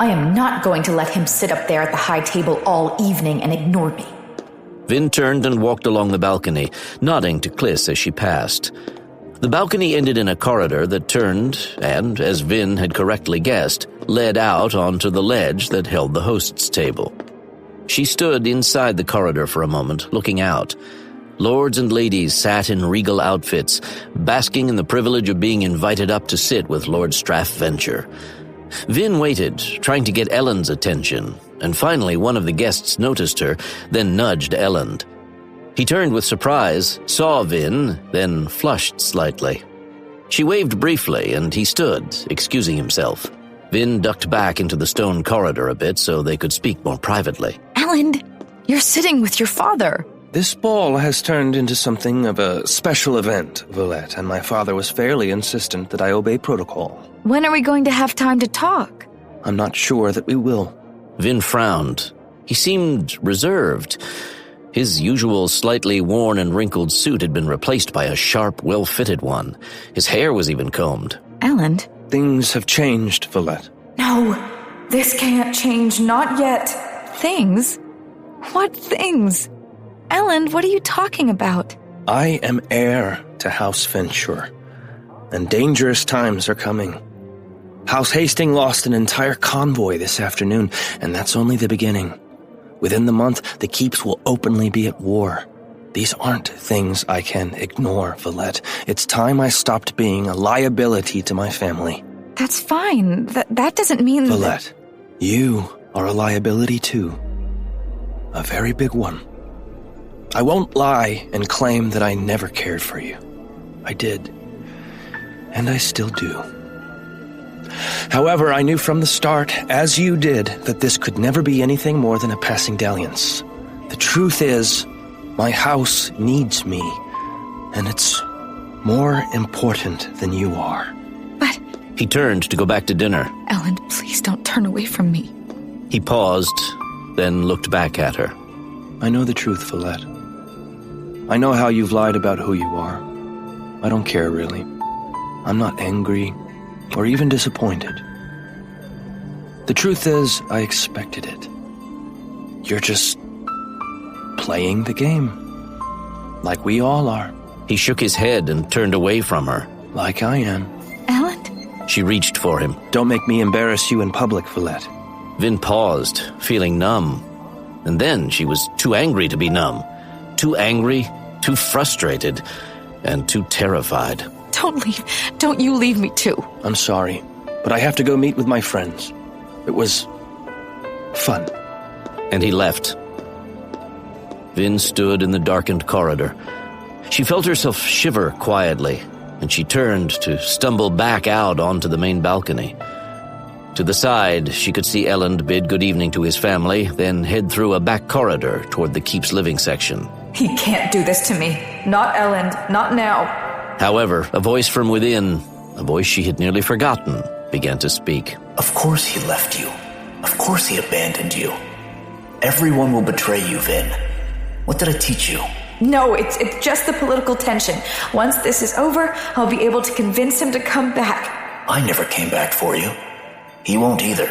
I am not going to let him sit up there at the high table all evening and ignore me. Vin turned and walked along the balcony, nodding to Kliss as she passed. The balcony ended in a corridor that turned and, as Vin had correctly guessed, led out onto the ledge that held the host's table. She stood inside the corridor for a moment, looking out. Lords and ladies sat in regal outfits, basking in the privilege of being invited up to sit with Lord Strathventure. Vin waited, trying to get Elend's attention, and finally one of the guests noticed her, then nudged Elend. He turned with surprise, saw Vin, then flushed slightly. She waved briefly, and he stood, excusing himself. Vin ducked back into the stone corridor a bit so they could speak more privately. Elend, you're sitting with your father. This ball has turned into something of a special event, Valette, and my father was fairly insistent that I obey protocol. When are we going to have time to talk? I'm not sure that we will. Vin frowned. He seemed reserved. His usual slightly worn and wrinkled suit had been replaced by a sharp, well-fitted one. His hair was even combed. Elend? Things have changed, Valette. No, this can't change, not yet. Things? What things? Elend, what are you talking about? I am heir to House Venture, and dangerous times are coming. House Hastings lost an entire convoy this afternoon, and that's only the beginning. Within the month, the keeps will openly be at war. These aren't things I can ignore, Valette. It's time I stopped being a liability to my family. That's fine. That doesn't mean Valette, you are a liability too. A very big one. I won't lie and claim that I never cared for you. I did. And I still do. However, I knew from the start, as you did, that this could never be anything more than a passing dalliance. The truth is, my house needs me, and it's more important than you are. But... He turned to go back to dinner. Elend, please don't turn away from me. He paused, then looked back at her. I know the truth, Valette. I know how you've lied about who you are. I don't care, really. I'm not angry or even disappointed. The truth is, I expected it. You're just playing the game. Like we all are. He shook his head and turned away from her. Like I am. Elend? She reached for him. Don't make me embarrass you in public, Valette. Vin paused, feeling numb. And then she was too angry to be numb. Too angry, too frustrated, and too terrified. Don't leave. Don't you leave me too. I'm sorry, but I have to go meet with my friends. It was fun. And he left. Vin stood in the darkened corridor. She felt herself shiver quietly, and she turned to stumble back out onto the main balcony. To the side, she could see Elend bid good evening to his family, then head through a back corridor toward the keep's living section. He can't do this to me. Not Elend, not now. However, a voice from within, a voice she had nearly forgotten, began to speak. Of course he left you. Of course he abandoned you. Everyone will betray you, Vin. What did I teach you? No, it's just the political tension. Once this is over, I'll be able to convince him to come back. I never came back for you. He won't either.